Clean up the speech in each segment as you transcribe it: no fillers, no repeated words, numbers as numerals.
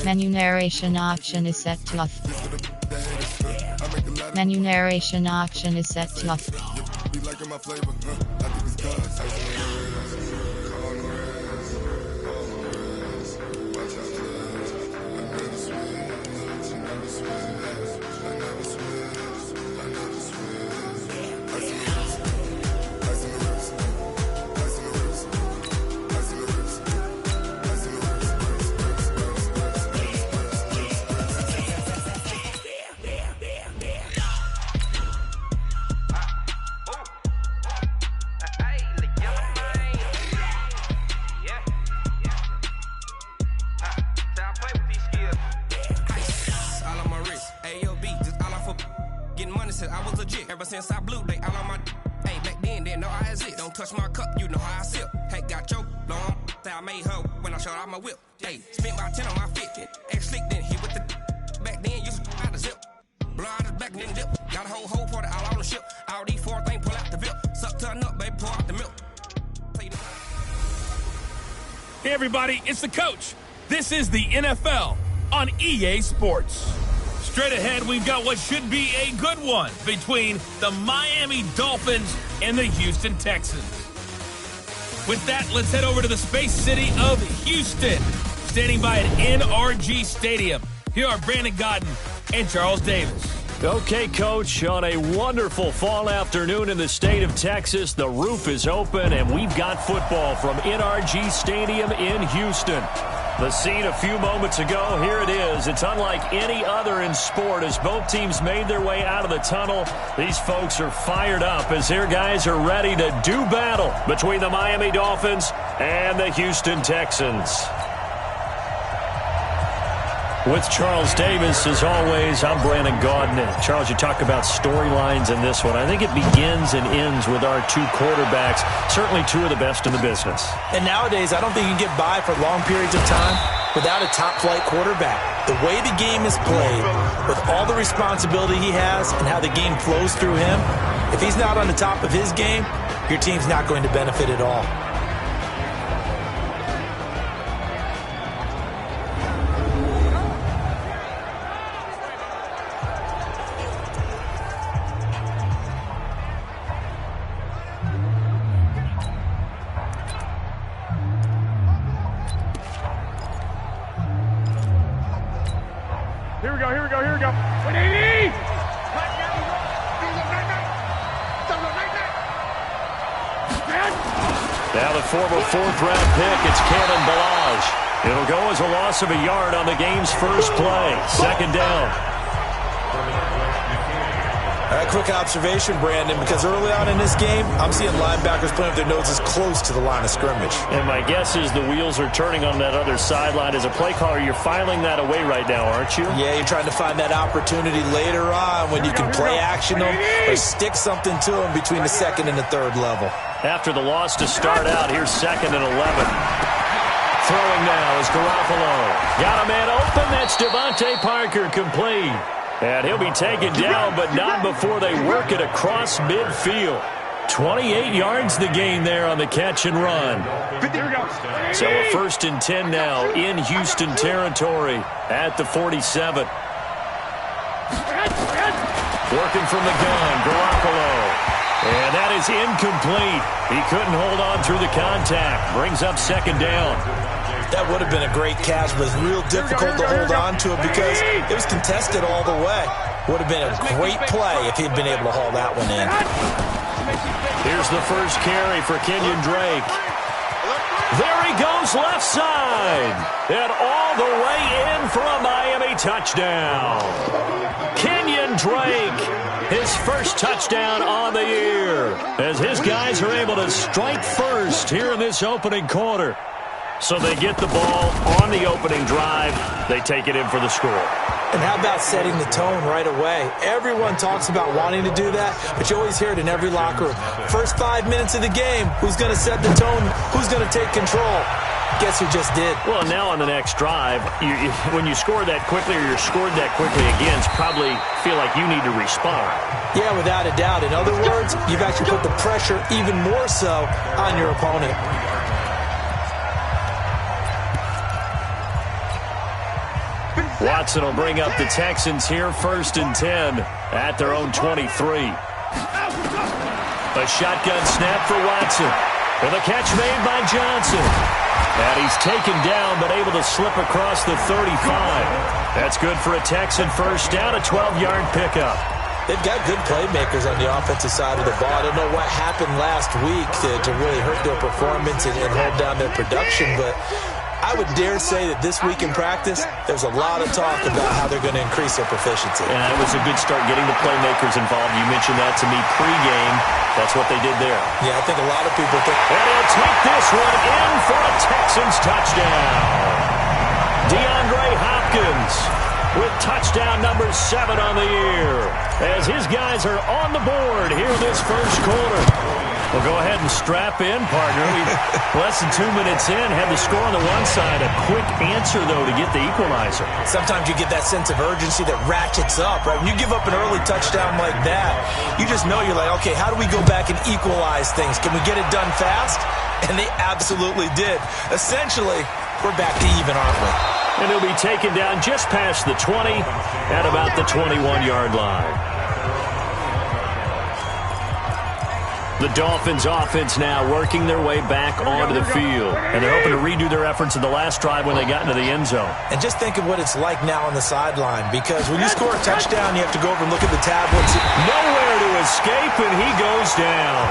Menu narration option is set to off. Menu narration option is set to off. Since I blew, they all on my hey, back then, didn't know I exist. Don't touch my cup, you know how I sip. Hey, got your long, say I made her when I showed out my whip. Hey, spent my 10 on my fit. Ex slick, then hit with the back then, used to out the zip. Blow out his back, then dip. Got a whole party all on the ship. All these four things, pull out the VIP. Suck to a nut, baby, pour out the milk. Hey, everybody, it's the coach. This is the NFL on EA Sports. Straight ahead, we've got what should be a good one between the Miami Dolphins and the Houston Texans. With that, let's head over to the space city of Houston. Standing by at NRG Stadium, here are Brandon Godden and Charles Davis. Okay, Coach, on a wonderful fall afternoon in the state of Texas, the roof is open, and we've got football from NRG Stadium in Houston. The scene a few moments ago, here it is. It's unlike any other in sport as both teams made their way out of the tunnel. These folks are fired up as their guys are ready to do battle between the Miami Dolphins and the Houston Texans. With Charles Davis, as always, I'm Brandon Godden. Charles, you talk about storylines in this one. I think it begins and ends with our two quarterbacks, certainly two of the best in the business. And nowadays, I don't think you can get by for long periods of time without a top-flight quarterback. The way the game is played, with all the responsibility he has and how the game flows through him, if he's not on the top of his game, your team's not going to benefit at all. Here we go. 180! Now the former fourth-round pick, it's Kevin Balaj. It'll go as a loss of a yard on the game's first play. Second down. Quick observation, Brandon, because early on in this game, I'm seeing linebackers playing with their noses close to the line of scrimmage. And my guess is the wheels are turning on that other sideline. As a play caller, you're filing that away right now, aren't you? Yeah, you're trying to find that opportunity later on when you can play action them or stick something to them between the second and the third level. After the loss to start out, here's 2nd and 11. Throwing now is Garoppolo. Got a man open. That's Devontae Parker, complete. And he'll be taken down, but not before they work it across midfield. 28 yards the gain there on the catch and run. So a 1st and 10 now in Houston territory at the 47. Working from the gun, Garoppolo. And that is incomplete. He couldn't hold on through the contact. Brings up 2nd down. That would have been a great catch, but it's real difficult to hold on to it because it was contested all the way. Would have been a great play if he'd been able to haul that one in. Here's the first carry for Kenyon Drake. There he goes left side. And all the way in for a Miami touchdown. Kenyon Drake, his first touchdown on the year, as his guys are able to strike first here in this opening quarter. So they get the ball on the opening drive. They take it in for the score. And how about setting the tone right away? Everyone talks about wanting to do that, but you always hear it in every locker room. First 5 minutes of the game, who's going to set the tone? Who's going to take control? Guess who just did? Well, now on the next drive, when you score that quickly or you're scored that quickly against, probably feel like you need to respond. Yeah, without a doubt. In other words, you've actually put the pressure even more so on your opponent. Watson will bring up the Texans here 1st and 10 at their own 23. A shotgun snap for Watson. And the catch made by Johnson. And he's taken down but able to slip across the 35. That's good for a Texan first down, a 12-yard pickup. They've got good playmakers on the offensive side of the ball. I don't know what happened last week to really hurt their performance and hold down their production, but I would dare say that this week in practice, there's a lot of talk about how they're going to increase their proficiency. And it was a good start getting the playmakers involved. You mentioned that to me pregame. That's what they did there. Yeah, I think a lot of people think. And he'll take this one in for a Texans touchdown. DeAndre Hopkins with touchdown number 7 on the year, as his guys are on the board here in this first quarter. Well, go ahead and strap in, partner. Less than 2 minutes in, had the score on the one side. A quick answer, though, to get the equalizer. Sometimes you get that sense of urgency that ratchets up, right? When you give up an early touchdown like that, you just know you're like, okay, how do we go back and equalize things? Can we get it done fast? And they absolutely did. Essentially, we're back to even, aren't we? And he'll be taken down just past the 20 at about the 21-yard line. The Dolphins offense now working their way back onto the field. And they're hoping to redo their efforts in the last drive when they got into the end zone. And just think of what it's like now on the sideline, because when you score a touchdown, you have to go over and look at the tablets. Nowhere to escape, and he goes down.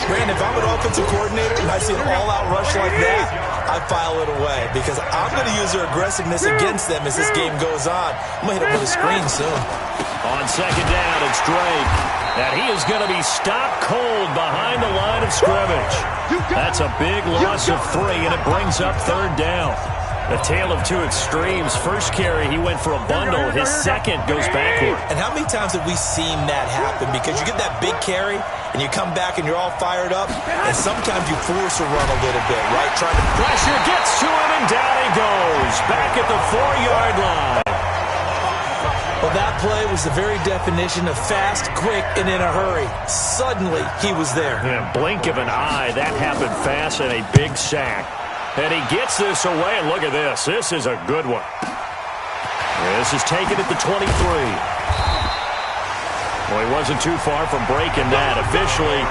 Brandon, if I'm an offensive coordinator and I see an all-out rush like that, I file it away, because I'm going to use their aggressiveness against them as this game goes on. I'm going to hit them with a screen soon. On second down, it's Drake. And he is going to be stopped cold behind the line of scrimmage. That's a big loss of 3, and it brings up 3rd down. A tale of two extremes. First carry, he went for a bundle. His second goes backward. And how many times have we seen that happen? Because you get that big carry, and you come back and you're all fired up, and sometimes you force a run a little bit, right? Trying to pressure gets to him, and down he goes. Back at the 4-yard line. Well, that play was the very definition of fast, quick, and in a hurry. Suddenly, he was there. In a blink of an eye, that happened fast, and a big sack. And he gets this away, and look at this. This is a good one. This is taken at the 23. Well, he wasn't too far from breaking that. Officially,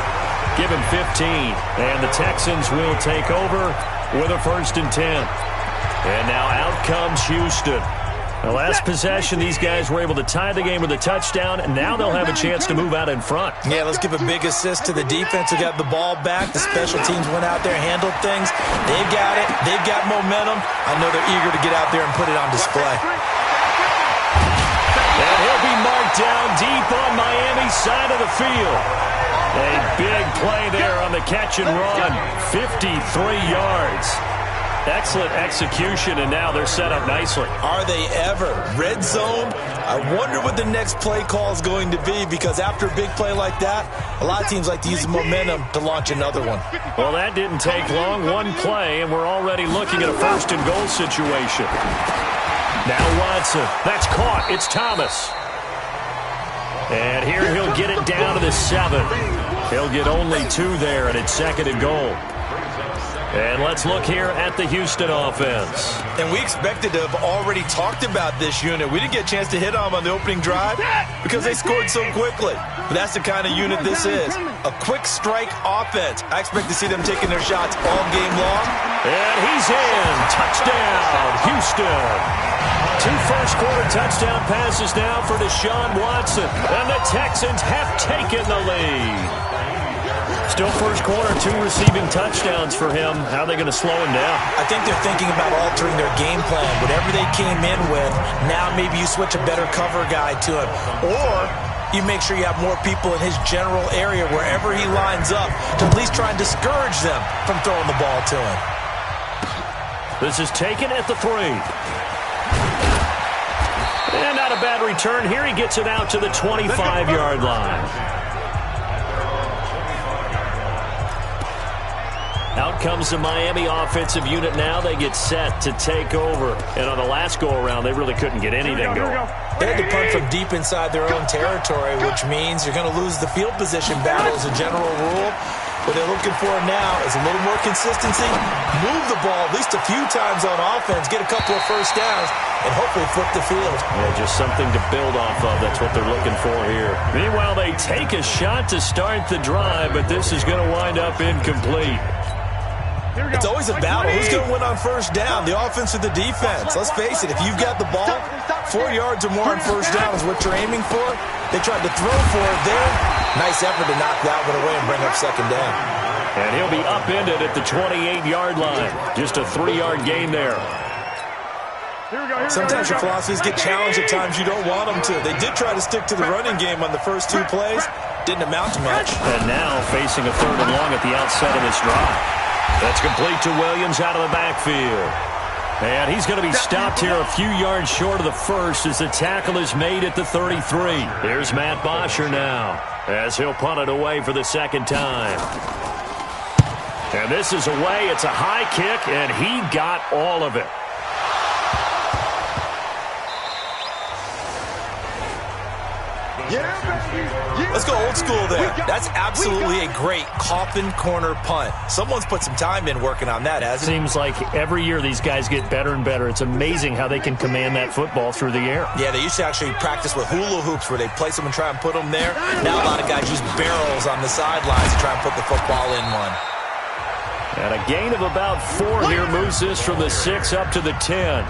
give him 15. And the Texans will take over with a 1st and 10. And now out comes Houston. The last possession, these guys were able to tie the game with a touchdown, and now they'll have a chance to move out in front. Yeah, let's give a big assist to the defense who got the ball back. The special teams went out there, handled things. They've got it. They've got momentum. I know they're eager to get out there and put it on display. And he'll be marked down deep on Miami's side of the field. A big play there on the catch and run. 53 yards. Excellent execution, and now they're set up nicely. Are they ever? Red zone? I wonder what the next play call is going to be, because after a big play like that, a lot of teams like to use the momentum to launch another one. Well, that didn't take long. One play, and we're already looking at a 1st and goal situation. Now Watson. That's caught. It's Thomas. And here he'll get it down to the 7. He'll get only 2 there, and it's 2nd and goal. And let's look here at the Houston offense. And we expected to have already talked about this unit. We didn't get a chance to hit on them on the opening drive because they scored so quickly. But that's the kind of unit this is. A quick strike offense. I expect to see them taking their shots all game long. And he's in. Touchdown, Houston. 2 first-quarter touchdown passes now for Deshaun Watson. And the Texans have taken the lead. Still first quarter, 2 receiving touchdowns for him. How are they going to slow him down? I think they're thinking about altering their game plan. Whatever they came in with, now maybe you switch a better cover guy to him. Or you make sure you have more people in his general area wherever he lines up to at least try and discourage them from throwing the ball to him. This is taken at the 3. And not a bad return here. He gets it out to the 25-yard line. Out comes the Miami offensive unit now. They get set to take over. And on the last go-around, they really couldn't get anything going. They had to punt from deep inside their own territory, which means you're going to lose the field position battle as a general rule. What they're looking for now is a little more consistency, move the ball at least a few times on offense, get a couple of first downs, and hopefully flip the field. Yeah, just something to build off of. That's what they're looking for here. Meanwhile, they take a shot to start the drive, but this is going to wind up incomplete. It's always a battle. Who's going to win on first down, the offense or the defense? Let's face it, if you've got the ball, 4 yards or more on first down is what you're aiming for. They tried to throw for it there. Nice effort to knock that one away and bring up second down. And he'll be upended at the 28-yard line. Just a 3-yard gain there. Sometimes your philosophies get challenged at times you don't want them to. They did try to stick to the running game on the first 2 plays. Didn't amount to much. And now facing a 3rd and long at the outset of this drive. That's complete to Williams out of the backfield. And he's going to be stopped here a few yards short of the first as the tackle is made at the 33. Here's Matt Bosher now as he'll punt it away for the second time. And this is away. It's a high kick, and he got all of it. Let's go old school there. That's absolutely a great coffin corner punt. Someone's put some time in working on that, hasn't it? Seems like every year these guys get better and better. It's amazing how they can command that football through the air. Yeah, they used to actually practice with hula hoops where they place them and try and put them there. Now a lot of guys use barrels on the sidelines to try and put the football in one. And a gain of about 4 here moves this from the 6 up to the 10.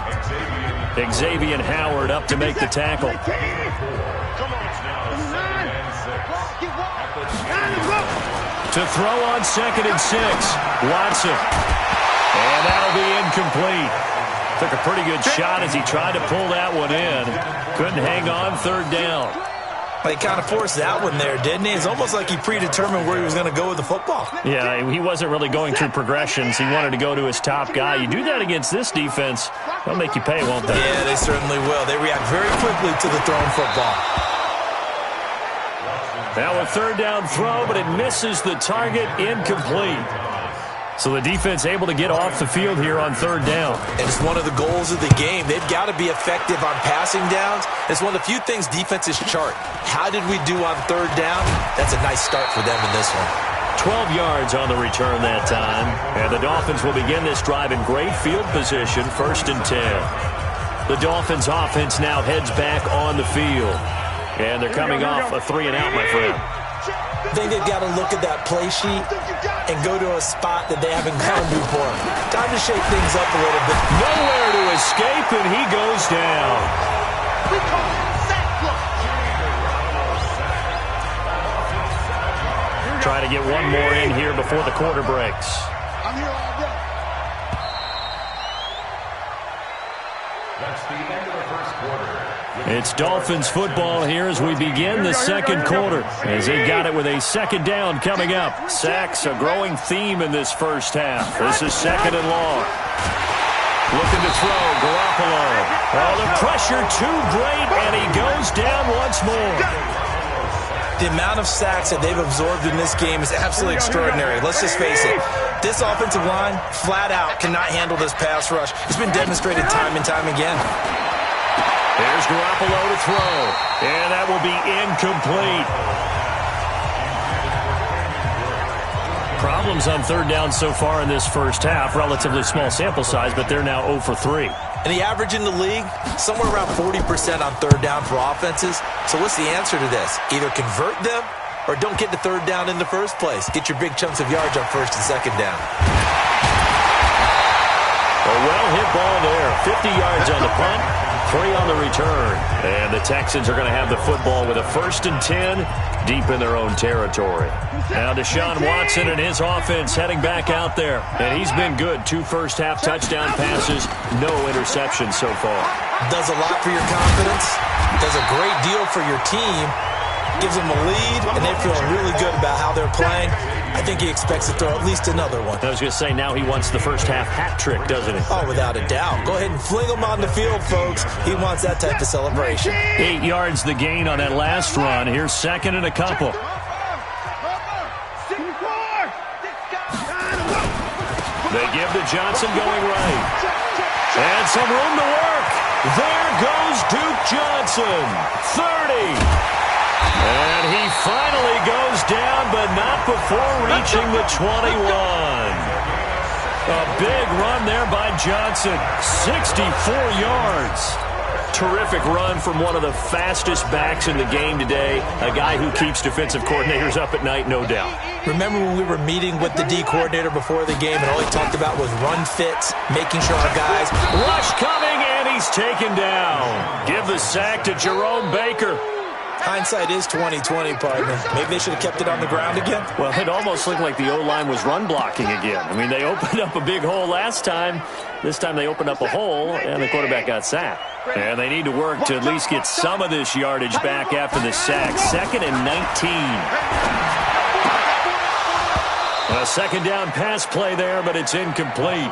Xavier Howard up to make the tackle. To throw on 2nd and 6. Watson. And that'll be incomplete. Took a pretty good shot as he tried to pull that one in. Couldn't hang on 3rd down. Well, he kind of forced that one there, didn't he? It's almost like he predetermined where he was going to go with the football. Yeah, he wasn't really going through progressions. He wanted to go to his top guy. You do that against this defense, they'll make you pay, won't they? Yeah, they certainly will. They react very quickly to the thrown football. Now a 3rd down throw, but it misses the target, incomplete. So the defense able to get off the field here on 3rd down. And it's one of the goals of the game. They've got to be effective on passing downs. It's one of the few things defenses chart. How did we do on 3rd down? That's a nice start for them in this one. 12 yards on the return that time. And the Dolphins will begin this drive in great field position, 1st and 10. The Dolphins offense now heads back on the field. And they're coming off a 3-and-out, my friend. I think they've got to look at that play sheet and go to a spot that they haven't gone before. Time to shake things up a little bit. Nowhere to escape, and he goes down. Try to get one more in here before the quarter breaks. I'm here all day. That's the end of the first quarter. It's Dolphins football here as we begin the second quarter. As they got it with a 2nd down coming up. Sacks a growing theme in this first half. This is 2nd and long. Looking to throw, Garoppolo. Oh, the pressure too great, and he goes down once more. The amount of sacks that they've absorbed in this game is absolutely extraordinary. Let's just face it. This offensive line, flat out, cannot handle this pass rush. It's been demonstrated time and time again. There's Garoppolo to throw, and that will be incomplete. Problems on 3rd down so far in this first half. Relatively small sample size, but they're now 0 for 3. And the average in the league, somewhere around 40% on 3rd down for offenses. So what's the answer to this? Either convert them or don't get to 3rd down in the first place. Get your big chunks of yards on 1st and 2nd down. A well-hit ball there. 50 yards on the punt, 3 on the return. And the Texans are going to have the football with a 1st and 10 deep in their own territory. Now Deshaun Watson and his offense heading back out there. And he's been good. 2 first-half touchdown passes, no interceptions so far. Does a lot for your confidence. Does a great deal for your team. Gives them a lead, and they feel really good about how they're playing. I think he expects to throw at least another one. I was going to say, now he wants the first-half hat trick, doesn't he? Oh, without a doubt. Go ahead and fling him on the field, folks. He wants that type of celebration. 8 yards the gain on that last run. Here's 2nd and a couple. They give to Johnson going right. And some room to work. There goes Duke Johnson. 30. And he finally goes down, but not before reaching the 21. A big run there by Johnson. 64 yards. Terrific run from one of the fastest backs in the game today. A guy who keeps defensive coordinators up at night, no doubt. Remember when we were meeting with the D coordinator before the game and all he talked about was run fits, making sure our guys... Rush coming, and he's taken down. Give the sack to Jerome Baker. Hindsight is 20/20, partner. Maybe they should have kept it on the ground again. Well, it almost looked like the O-line was run blocking again. I mean, they opened up a big hole last time. This time they opened up a hole, and the quarterback got sacked. And they need to work to at least get some of this yardage back after the sack. 2nd and 19. A second down pass play there, but it's incomplete.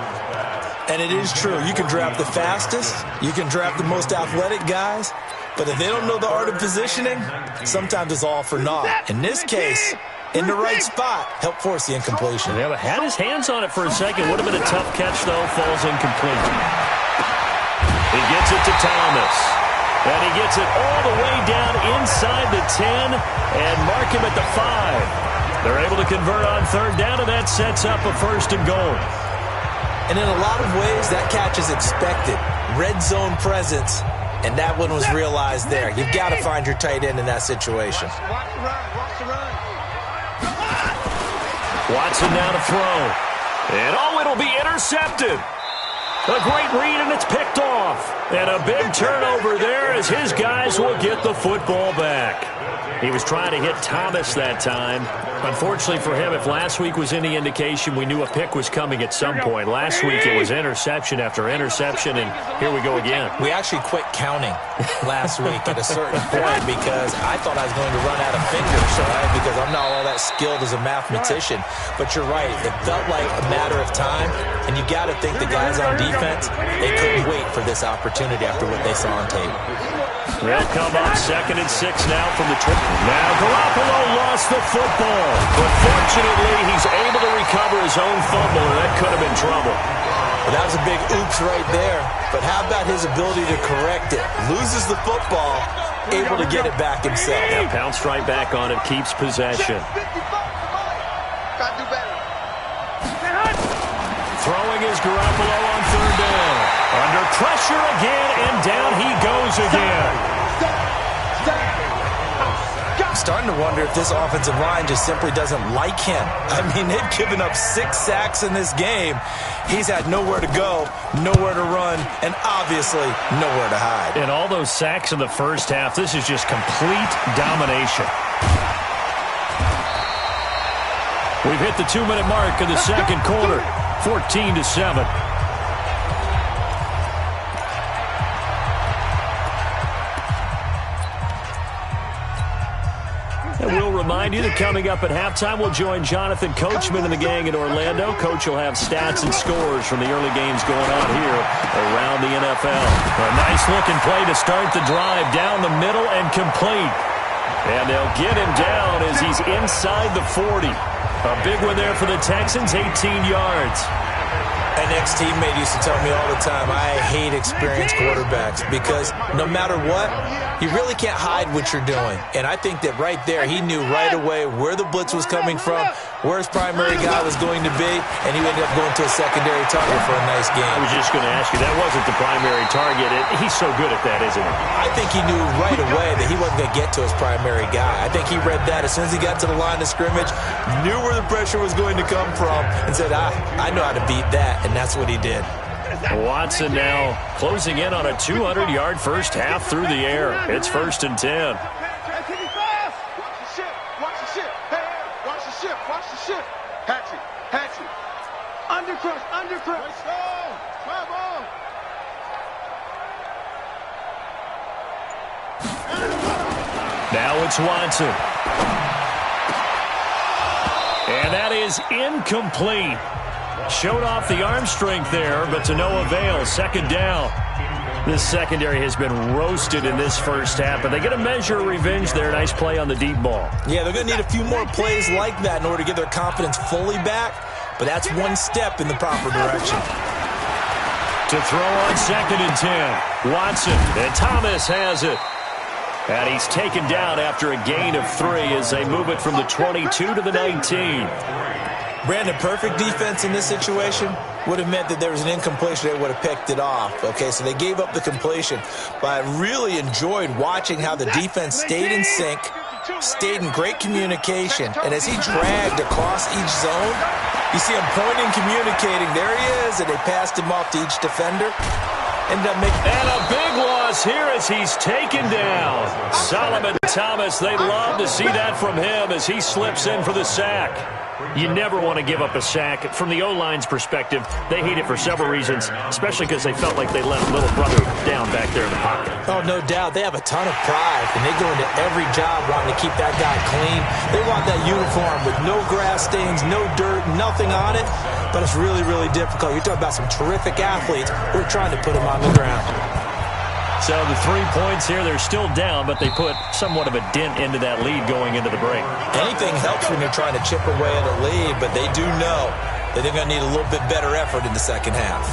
And it is true. You can draft the fastest. You can draft the most athletic guys. But if they don't know the art of positioning, sometimes it's all for naught. In this case, in the right spot, help force the incompletion. Yeah, but had his hands on it for a second. Would have been a tough catch, though. Falls incomplete. He gets it to Thomas. And he gets it all the way down inside the 10 and mark him at the 5. They're able to convert on third down, and that sets up a 1st and goal. And in a lot of ways, that catch is expected. Red zone presence. And that one was realized there. You've got to find your tight end in that situation. Watson now to throw. And it'll be intercepted. A great read, and it's picked off. And a big turnover there as his guys will get the football back. He was trying to hit Thomas that time. Unfortunately for him, if last week was any indication, we knew a pick was coming at some point. Last week it was interception after interception, and here we go again. We actually quit counting last week at a certain point because I thought I was going to run out of fingers, right? Because I'm not all that skilled as a mathematician. But you're right. It felt like a matter of time, and you got to think the guys on defense, they couldn't wait for this opportunity after what they saw on tape. They'll come up 2nd and 6 now from the 20. Now Garoppolo lost the football, but fortunately he's able to recover his own fumble, and that could have been trouble. Well, that was a big oops right there, but how about his ability to correct it? Loses the football, able to get it back himself. Yeah, pounced right back on it, keeps possession. Throwing is Garoppolo on third down. Under pressure again, and down he goes again. I'm starting to wonder if this offensive line just simply doesn't like him. I mean, they've given up 6 sacks in this game. He's had nowhere to go, nowhere to run, and obviously nowhere to hide. And all those sacks in the first half, this is just complete domination. We've hit the 2-minute mark of the second quarter. 14-7. And we'll remind you that coming up at halftime, we'll join Jonathan Coachman and the gang in Orlando. Coach will have stats and scores from the early games going on here around the NFL. A nice-looking play to start the drive down the middle and complete. And they'll get him down as he's inside the 40. A big one there for the Texans, 18 yards. An ex-teammate used to tell me all the time, I hate experienced quarterbacks because no matter what, you really can't hide what you're doing. And I think that right there, he knew right away where the blitz was coming from, where his primary guy was going to be, and he ended up going to a secondary target for a nice game. I was just going to ask you, that wasn't the primary target. He's so good at that, isn't he? I think he knew right away that he wasn't going to get to his primary guy. I think he read that as soon as he got to the line of scrimmage, knew where the pressure was going to come from, and said, I know how to beat that, and that's what he did. Watson now closing in on a 200-yard first half through the air. It's 1st and 10. Now it's Watson. And that is incomplete. Showed off the arm strength there, but to no avail. 2nd down. This secondary has been roasted in this first half, but they get a measure of revenge there. Nice play on the deep ball. Yeah, they're going to need a few more plays like that in order to get their confidence fully back, but that's one step in the proper direction. To throw on 2nd and 10. Watson, and Thomas has it. And he's taken down after a gain of 3 as they move it from the 22 to the 19. Brandon, perfect defense in this situation would have meant that there was an incompletion. They would have picked it off. Okay, so they gave up the completion. But I really enjoyed watching how the defense stayed in sync, stayed in great communication. And as he dragged across each zone, you see him pointing, communicating. There he is, and they passed him off to each defender. Ended up making... And a big loss here as he's taken down. Solomon Thomas, they'd love to see that from him as he slips in for the sack. You never want to give up a sack. From the O-line's perspective, they hate it for several reasons, especially because they felt like they let little brother down back there in the pocket. Oh, no doubt. They have a ton of pride, and they go into every job wanting to keep that guy clean. They want that uniform with no grass stains, no dirt, nothing on it, but it's really, really difficult. You're talking about some terrific athletes who are trying to put him on the ground. So the 3 points here, they're still down, but they put somewhat of a dent into that lead going into the break. Anything helps when you're trying to chip away at a lead, but they do know that they're going to need a little bit better effort in the second half.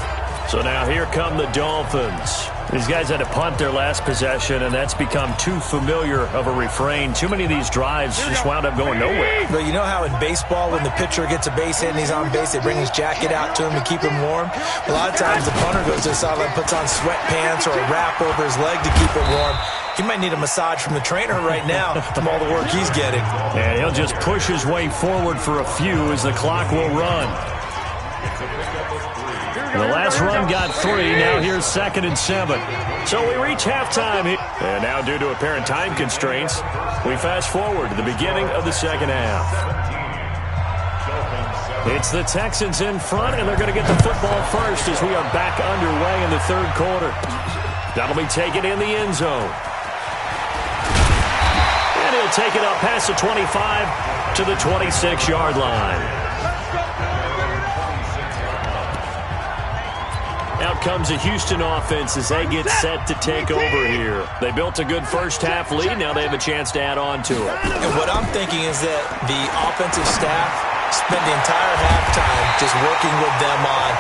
So now here come the Dolphins. These guys had to punt their last possession, and that's become too familiar of a refrain. Too many of these drives just wound up going nowhere. But you know how in baseball, when the pitcher gets a base hit and he's on base, they bring his jacket out to him to keep him warm? A lot of times the punter goes to the sideline, puts on sweatpants or a wrap over his leg to keep it warm. He might need a massage from the trainer right now from all the work he's getting. And he'll just push his way forward for a few as the clock will run. The last run got 3. Now here's 2nd and 7. So we reach halftime here. And now due to apparent time constraints, we fast forward to the beginning of the second half. It's the Texans in front, and they're going to get the football first as we are back underway in the third quarter. That'll be taken in the end zone. And he'll take it up past the 25 to the 26-yard line. Out comes the Houston offense as they get set to take over here. They built a good first-half lead. Now they have a chance to add on to it. And what I'm thinking is that the offensive staff spent the entire halftime just working with them on,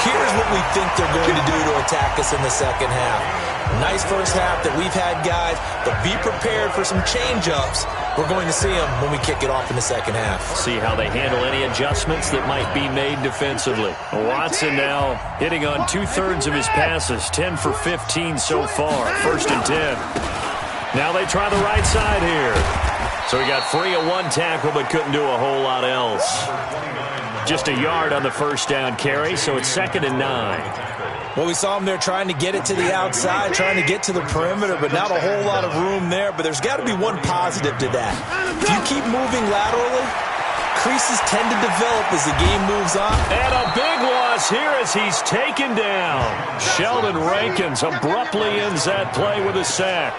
here's what we think they're going to do to attack us in the second half. Nice first half that we've had, guys, but be prepared for some change-ups. We're going to see them when we kick it off in the second half. See how they handle any adjustments that might be made defensively. Watson now hitting on 2/3 of his passes, 10 for 15 so far, 1st and 10. Now they try the right side here. So he got free of one tackle but couldn't do a whole lot else. Just a yard on the first down carry, so it's 2nd and 9. Well, we saw him there trying to get it to the outside, trying to get to the perimeter, but not a whole lot of room there. But there's got to be one positive to that. If you keep moving laterally, creases tend to develop as the game moves on. And a big loss here as he's taken down. Sheldon Rankins abruptly ends that play with a sack.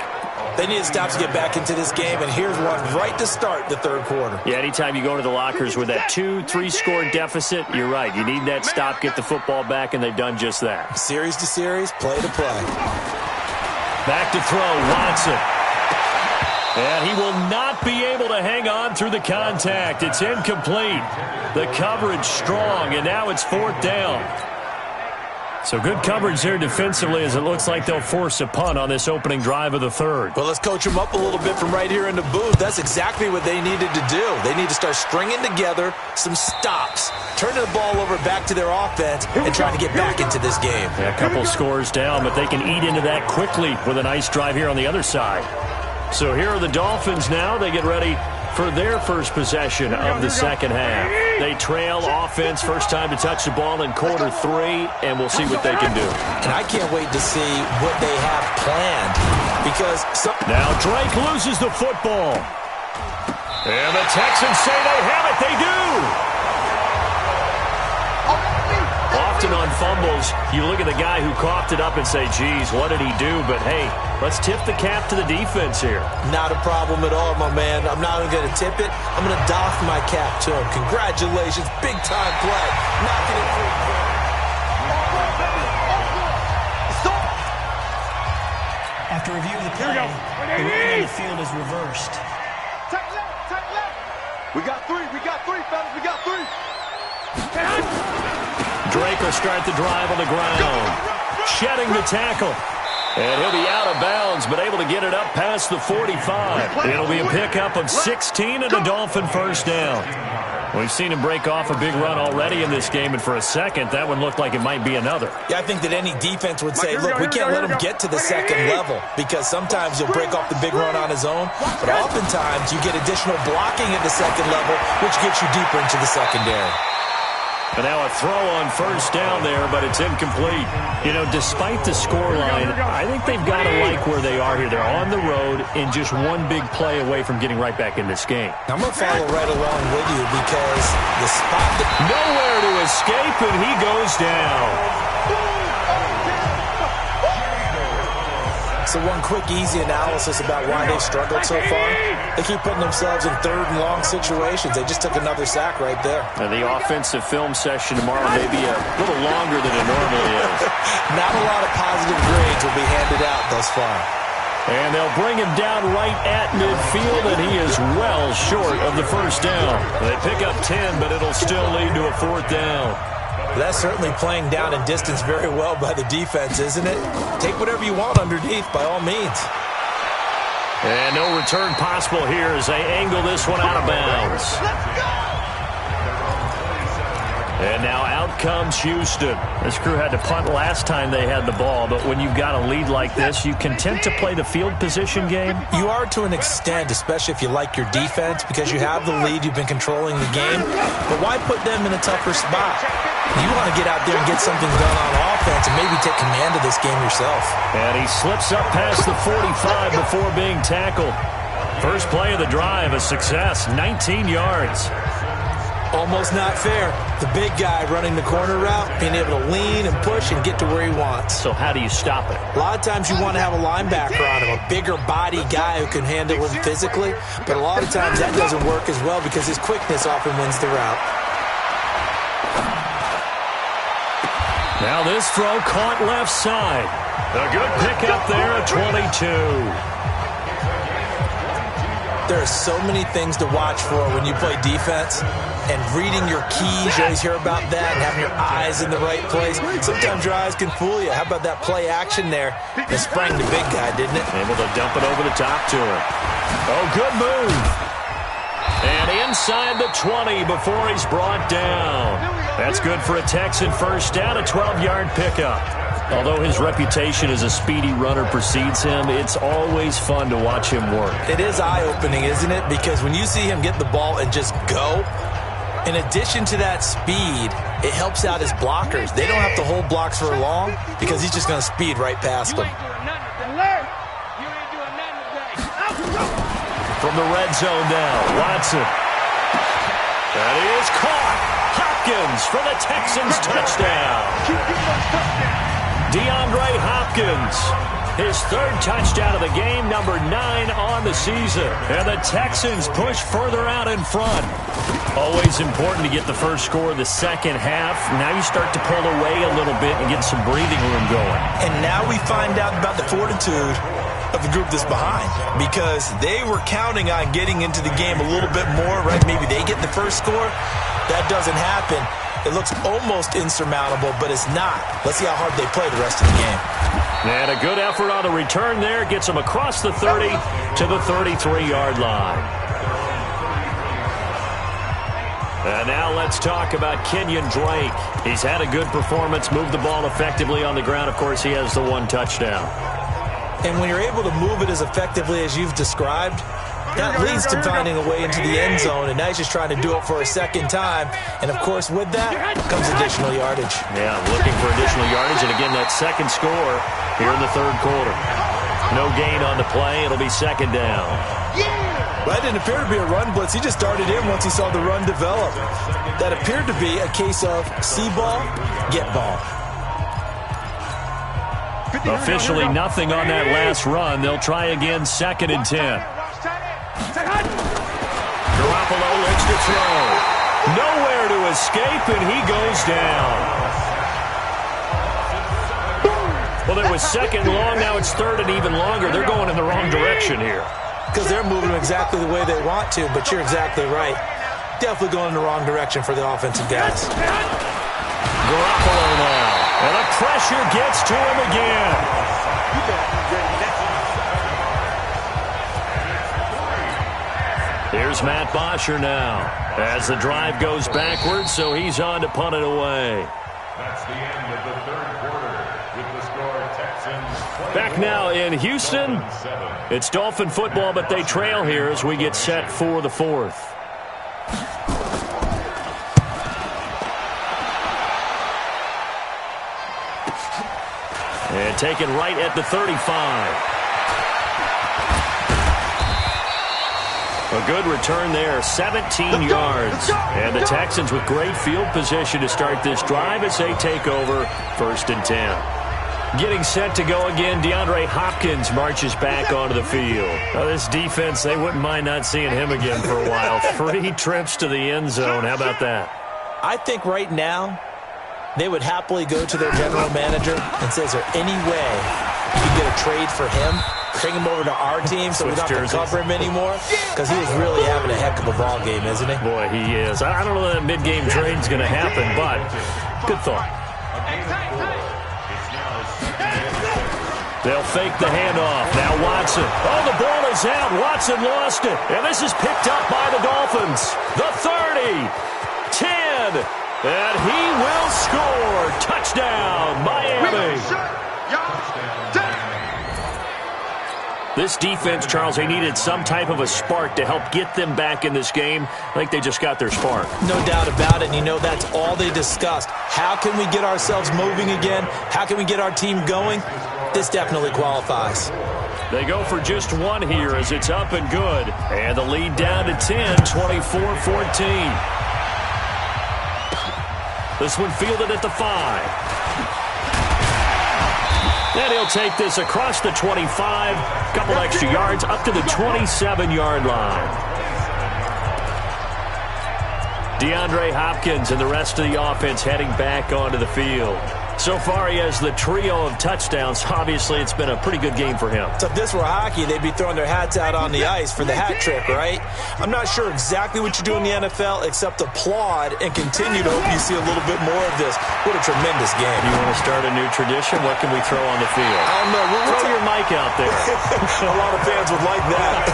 They need to stop to get back into this game, and here's one right to start the third quarter. Yeah, anytime you go to the lockers with that 2-3 score deficit, you're right. You need that stop, get the football back, and they've done just that. Series to series, play to play. Back to throw, Watson. And he will not be able to hang on through the contact. It's incomplete. The coverage strong, and now it's 4th down. So good coverage there defensively as it looks like they'll force a punt on this opening drive of the third. Well, let's coach them up a little bit from right here in the booth. That's exactly what they needed to do. They need to start stringing together some stops, turning the ball over back to their offense, and trying to get back into this game. Yeah, a couple scores down, but they can eat into that quickly with a nice drive here on the other side. So here are the Dolphins now. They get ready for their first possession of the second half. They trail offense, first time to touch the ball in quarter 3, and we'll see what they can do. And I can't wait to see what they have planned because... Now Drake loses the football. And the Texans say they have it. They do. Often on fumbles, you look at the guy who coughed it up and say, geez, what did he do? But, hey, let's tip the cap to the defense here. Not a problem at all, my man. I'm not even going to tip it. I'm going to doff my cap to him. Congratulations. Big-time play. Knocking it through. After review of the play, the ruling on the field is reversed. Tight left. We got 3, fellas. We got 3. Drake will start the drive on the ground. Shedding the tackle. And he'll be out of bounds, but able to get it up past the 45. It'll be a pickup of 16 and a Dolphin first down. We've seen him break off a big run already in this game, and for a second, that one looked like it might be another. Yeah, I think that any defense would say, look, we can't let him get to the second level, because sometimes he'll break off the big run on his own, but oftentimes you get additional blocking at the second level, which gets you deeper into the secondary. And now a throw on first down there, but it's incomplete. You know, despite the scoreline, I think they've got to like where they are here. They're on the road and just one big play away from getting right back in this game. I'm going to follow right along with you because the spot... Nowhere to escape, and he goes down. So one quick, easy analysis about why they've struggled so far. They keep putting themselves in third and long situations. They just took another sack right there. And the offensive film session tomorrow may be a little longer than it normally is. Not a lot of positive grades will be handed out thus far. And they'll bring him down right at midfield, and he is well short of the first down. They pick up 10, but it'll still lead to a fourth down. That's certainly playing down in distance very well by the defense, isn't it? Take whatever you want underneath, by all means. And no return possible here as they angle this one out of bounds. And now out comes Houston. This crew had to punt last time they had the ball, but when you've got a lead like this, you content to play the field position game? You are to an extent, especially if you like your defense, because you have the lead, you've been controlling the game. But why put them in a tougher spot? You want to get out there and get something done on offense and maybe take command of this game yourself. And he slips up past the 45 before being tackled. First play of the drive, a success, 19 yards. Almost not fair. The big guy running the corner route, being able to lean and push and get to where he wants. So how do you stop it? A lot of times you want to have a linebacker on him, a bigger body guy who can handle him physically, but a lot of times that doesn't work as well because his quickness often wins the route. Now this throw caught left side. A good pickup there at 22. There are so many things to watch for when you play defense, and reading your keys, you always hear about that, and having your eyes in the right place. Sometimes your eyes can fool you. How about that play action there? It sprang the big guy, didn't it? Able to dump it over the top to him. Oh, good move. And inside the 20 before he's brought down. That's good for a Texan first down, a 12-yard pickup. Although his reputation as a speedy runner precedes him, it's always fun to watch him work. It is eye-opening, isn't it? Because when you see him get the ball and just go, in addition to that speed, it helps out his blockers. They don't have to hold blocks for long because he's just going to speed right past them. From the red zone now, Watson. That is caught. Hopkins for the Texans touchdown. DeAndre Hopkins, his third touchdown of the game, number 9 on the season. And the Texans push further out in front. Always important to get the first score of the second half. Now you start to pull away a little bit and get some breathing room going. And now we find out about the fortitude of the group that's behind, because they were counting on getting into the game a little bit more, right? Maybe they get the first score. That doesn't happen. It looks almost insurmountable, but it's not. Let's see how hard they play the rest of the game. And a good effort on the return there gets them across the 30 to the 33-yard line. And now let's talk about Kenyon Drake. He's had a good performance, moved the ball effectively on the ground. Of course, he has the one touchdown. And when you're able to move it as effectively as you've described, that leads to finding a way into the end zone, and now he's just trying to do it for a second time. And, of course, with that comes additional yardage. Yeah, looking for additional yardage, and again, that second score here in the third quarter. No gain on the play. It'll be second down. Well, that didn't appear to be a run blitz. He just started in once he saw the run develop. That appeared to be a case of see ball, get ball. Officially nothing on that last run. They'll try again, 2nd and 10. Garoppolo looks to throw. Nowhere to escape, and he goes down. Well, there was 2nd and long. Now it's 3rd and even longer. They're going in the wrong direction here. Because they're moving exactly the way they want to, but you're exactly right. Definitely going in the wrong direction for the offensive guys. Garoppolo now. And the pressure gets to him again. You better be ready next. Here's Matt Bosher now as the drive goes backwards, so he's on to punt it away. That's the end of the third quarter with the score Texans 20. Back now in Houston. It's Dolphin football, but they trail here as we get set for the fourth. And taken right at the 35. A good return there, 17 yards. And the Texans with great field position to start this drive as they take over 1st and 10. Getting set to go again, DeAndre Hopkins marches back onto the field. Now, this defense, they wouldn't mind not seeing him again for a while. 3 trips to the end zone. How about that? I think right now they would happily go to their general manager and say, is there any way you can get a trade for him? Bring him over to our team so we don't have to cover him anymore? Because he is really having a heck of a ball game, isn't he? Boy, he is. I don't know that mid-game trade's going to happen, but good thought. They'll fake the handoff. Now Watson. Oh, the ball is out. Watson lost it. And this is picked up by the Dolphins. The 30. 10. And he will score. Touchdown, Miami. This defense, Charles, they needed some type of a spark to help get them back in this game. I think they just got their spark. No doubt about it. And you know that's all they discussed. How can we get ourselves moving again? How can we get our team going? This definitely qualifies. They go for just one here as it's up and good. And the lead down to 10, 24-14. This one fielded at the 5. And he'll take this across the 25. Couple extra yards up to the 27-yard line. DeAndre Hopkins and the rest of the offense heading back onto the field. So far, he has the trio of touchdowns. Obviously, it's been a pretty good game for him. So if this were hockey, they'd be throwing their hats out on the ice for the hat trick, right? I'm not sure exactly what you do in the NFL except applaud and continue to hope you see a little bit more of this. What a tremendous game. You want to start a new tradition? What can we throw on the field? I don't know. Throw your mic out there. A lot of fans would like that.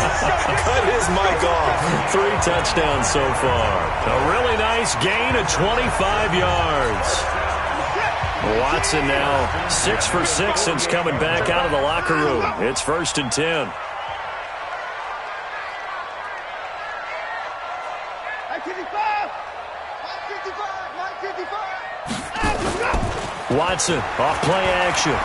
Cut his mic off. 3 touchdowns so far. A really nice gain of 25 yards. Watson now 6 for 6 since coming back out of the locker room. It's 1st and 10. Watson off play action.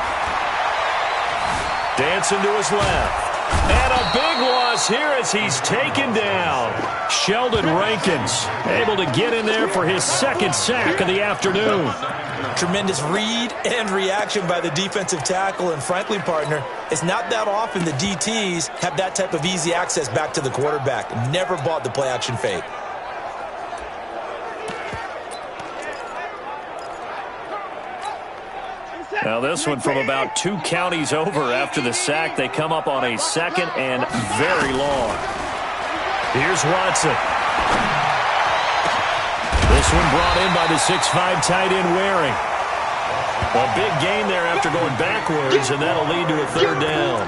Dancing to his left. And a big loss here as he's taken down. Sheldon Rankins able to get in there for his 2nd sack of the afternoon. Tremendous read and reaction by the defensive tackle. And frankly, partner, it's not that often the DTs have that type of easy access back to the quarterback. Never bought the play action fake. Now this one from about 2 counties over after the sack. They come up on a 2nd and very long. Here's Watson. This one brought in by the 6'5" tight end Waring. A big gain there after going backwards, and that'll lead to a 3rd down.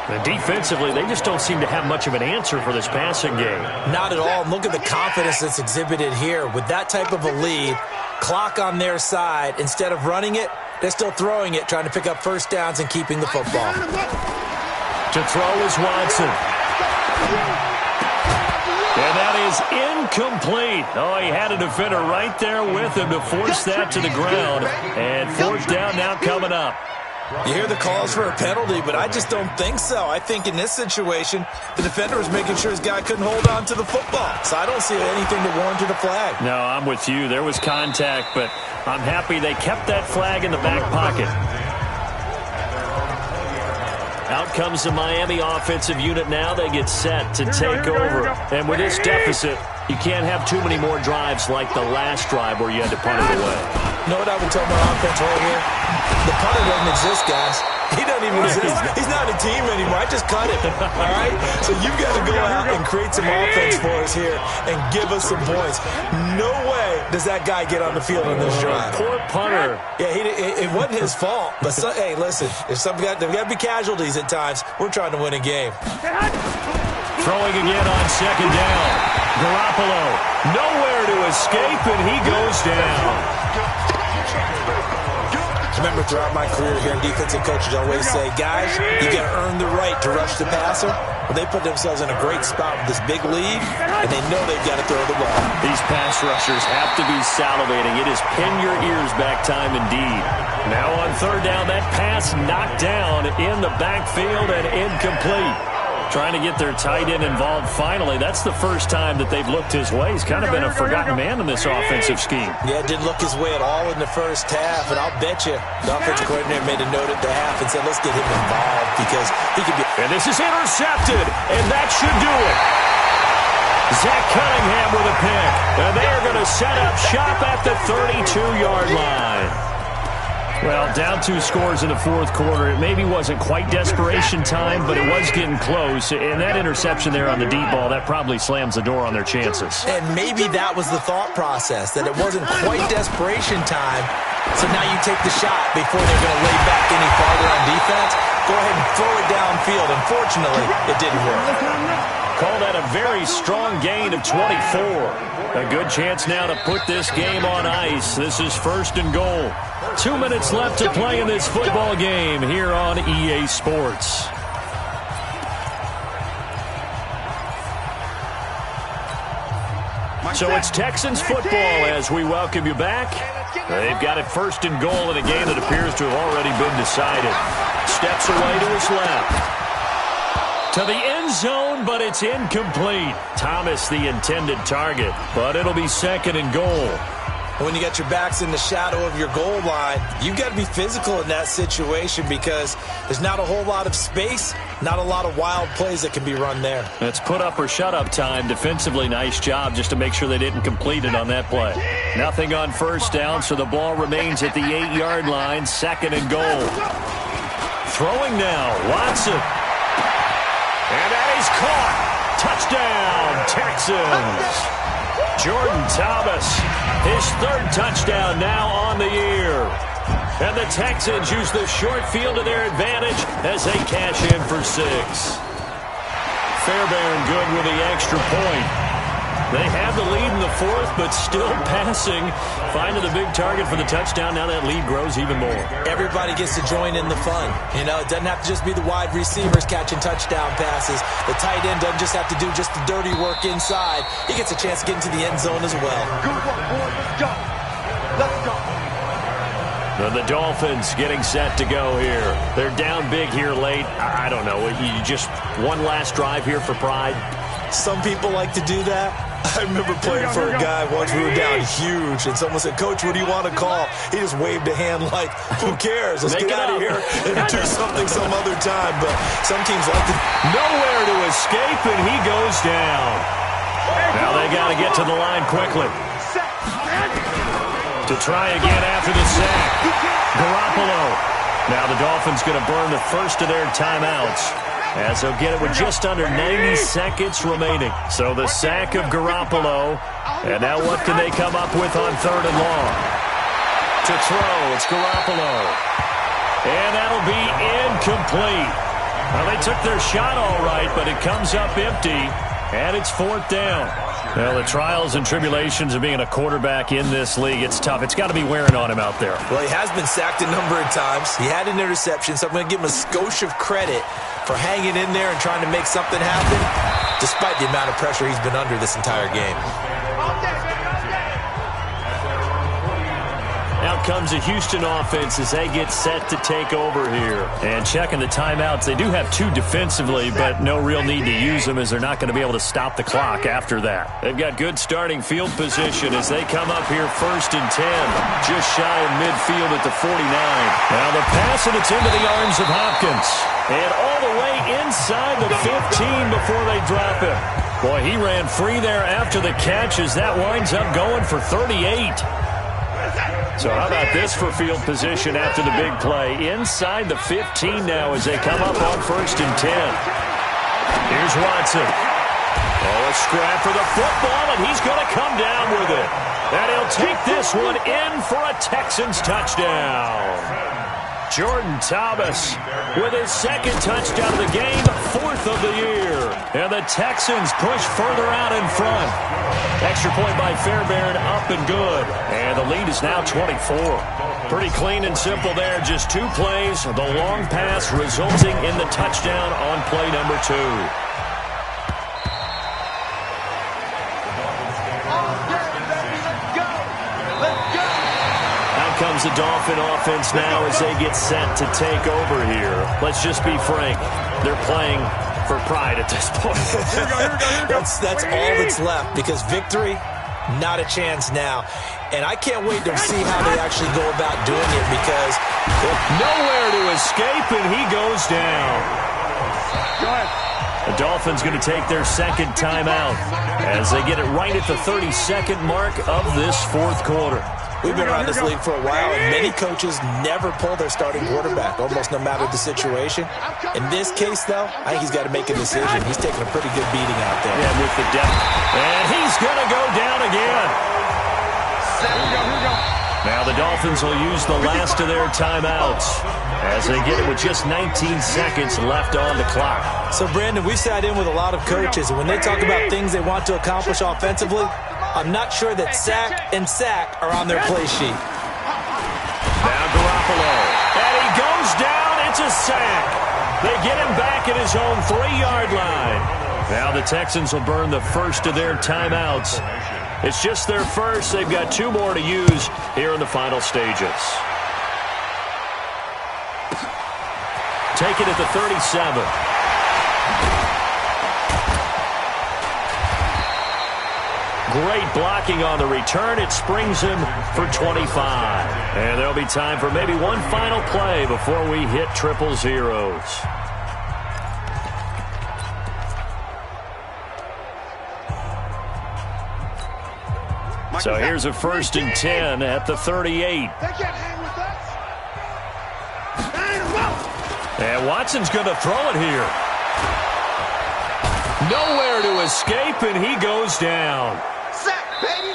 And defensively, they just don't seem to have much of an answer for this passing game. Not at all. And look at the confidence that's exhibited here. With that type of a lead, clock on their side, instead of running it, they're still throwing it, trying to pick up 1st downs and keeping the football. To throw is Watson. And that is incomplete. Oh, he had a defender right there with him to force that to the ground. And 4th down now coming up. You hear the calls for a penalty, but I just don't think so. I think in this situation, the defender was making sure his guy couldn't hold on to the football. So I don't see anything to warrant a flag. No, I'm with you. There was contact, but I'm happy they kept that flag in the back pocket. Out comes the Miami offensive unit now. They get set to take over. And with this deficit, you can't have too many more drives like the last drive where you had to punt it away. You know what I would tell my offense right here? The punter doesn't exist, guys. He doesn't even exist. He's not a team anymore. I just cut him. All right? So you've got to go out and create some offense for us here and give us some points. No way does that guy get on the field on this drive. Poor punter. Yeah, it wasn't his fault. But, hey, listen, if there's got to be casualties at times. We're trying to win a game. Throwing again on second down. Garoppolo nowhere to escape, and he goes down. Remember, throughout my career here, defensive coaches always say, guys, you got to earn the right to rush the passer. Well, they put themselves in a great spot with this big lead, and they know they've got to throw the ball. These pass rushers have to be salivating. It is pin your ears back time indeed. Now on third down, that pass knocked down in the backfield and incomplete. Trying to get their tight end involved finally. That's the first time that they've looked his way. He's kind of been a forgotten man in this offensive scheme. Yeah, it didn't look his way at all in the first half, and I'll bet you the offensive coordinator made a note at the half and said, let's get him involved because he could be... And this is intercepted, and that should do it. Zach Cunningham with a pick, and they are going to set up shop at the 32-yard line. Well, down 2 scores in the fourth quarter. It maybe wasn't quite desperation time, but it was getting close. And that interception there on the deep ball, that probably slams the door on their chances. And maybe that was the thought process, that it wasn't quite desperation time. So now you take the shot before they're going to lay back any farther on defense. Go ahead and throw it downfield. Unfortunately, it didn't work. Call that a very strong gain of 24. A good chance now to put this game on ice. This is first and goal. 2 minutes left to play in this football game here on EA Sports. So it's Texans football as we welcome you back. They've got it first and goal in a game that appears to have already been decided. Steps away to his left. To the end zone, but it's incomplete. Thomas the intended target, but it'll be second and goal. When you got your backs in the shadow of your goal line, you've got to be physical in that situation because there's not a whole lot of space, not a lot of wild plays that can be run there. It's put up or shut up time. Defensively, nice job just to make sure they didn't complete it on that play. Nothing on first down, so the ball remains at the 8-yard line, second and goal. Throwing now, Watson. And that is caught. Touchdown, Texans. Jordan Thomas, his third touchdown now on the year. And the Texans use the short field to their advantage as they cash in for 6. Fairbairn good with the extra point. They have the lead in the fourth, but still passing. Finding the big target for the touchdown. Now that lead grows even more. Everybody gets to join in the fun. You know, it doesn't have to just be the wide receivers catching touchdown passes. The tight end doesn't just have to do just the dirty work inside. He gets a chance to get into the end zone as well. Good one, boy. Let's go. Let's go. The Dolphins getting set to go here. They're down big here late. I don't know. You just one last drive here for pride. Some people like to do that. I remember playing for a guy once. We were down huge, and someone said, Coach, what do you want to call? He just waved a hand like, who cares? Let's get out of here and do something some other time. But some teams like to... Nowhere to escape, and he goes down. Now they got to get to the line quickly. To try again after the sack. Garoppolo. Now the Dolphins going to burn the first of their timeouts, as they'll get it with just under 90 seconds remaining. So the sack of Garoppolo. And now what can they come up with on third and long? To throw, it's Garoppolo. And that'll be incomplete. Well, they took their shot all right, but it comes up empty. And it's fourth down. Well, the trials and tribulations of being a quarterback in this league, it's tough. It's got to be wearing on him out there. Well, he has been sacked a number of times. He had an interception, so I'm going to give him a skosh of credit for hanging in there and trying to make something happen, despite the amount of pressure he's been under this entire game. Out comes the Houston offense as they get set to take over here. And checking the timeouts, they do have 2 defensively, but no real need to use them as they're not going to be able to stop the clock after that. They've got good starting field position as they come up here first and 10, just shy of midfield at the 49. Now the pass, and it's into the arms of Hopkins. And all the way inside the 15 before they drop him. Boy, he ran free there after the catch as that winds up going for 38. So how about this for field position after the big play? Inside the 15 now as they come up on 1st and 10. Here's Watson. Oh, a scrap for the football, and he's going to come down with it. And he'll take this one in for a Texans touchdown. Jordan Thomas with his 2nd touchdown of the game, 4th of the year. And the Texans push further out in front. Extra point by Fairbairn, up and good. And the lead is now 24. Pretty clean and simple there. Just 2 plays. The long pass resulting in the touchdown on play number 2. Comes the Dolphin offense now as they get set to take over here. Let's just be frank. They're playing for pride at this point. That's all that's left, because victory, not a chance now. And I can't wait to see how they actually go about doing it, because nowhere to escape, and he goes down. Go ahead. The Dolphins going to take their 2nd timeout as they get it right at the 32nd mark of this 4th quarter. We've been around this league for a while, and many coaches never pull their starting quarterback, almost no matter the situation. In this case, though, I think he's got to make a decision. He's taking a pretty good beating out there. Yeah, with the depth. And he's going to go down again. Now the Dolphins will use the last of their timeouts as they get it with just 19 seconds left on the clock. So, Brandon, we sat in with a lot of coaches, and when they talk about things they want to accomplish offensively, I'm not sure that sack and sack are on their play sheet. Now Garoppolo. And he goes down. It's a sack. They get him back at his own 3-yard line. Now the Texans will burn the first of their timeouts. It's just their first. They've got 2 more to use here in the final stages. Take it at the 37. Great blocking on the return. It springs him for 25. And there'll be time for maybe one final play before we hit 000. So here's a 1st and 10 at the 38. They can't hang with us. And Watson's going to throw it here. Nowhere to escape, and he goes down. Sack, baby.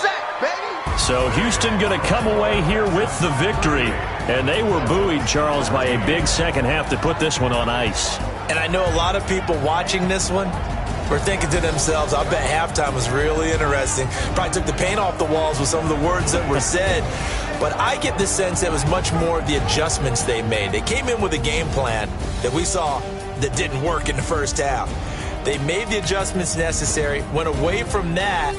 Sack, baby. So Houston going to come away here with the victory. And they were buoyed, Charles, by a big second half to put this one on ice. And I know a lot of people watching this one were thinking to themselves, I bet halftime was really interesting. Probably took the paint off the walls with some of the words that were said. But I get the sense it was much more of the adjustments they made. They came in with a game plan that we saw that didn't work in the first half. They made the adjustments necessary, went away from that,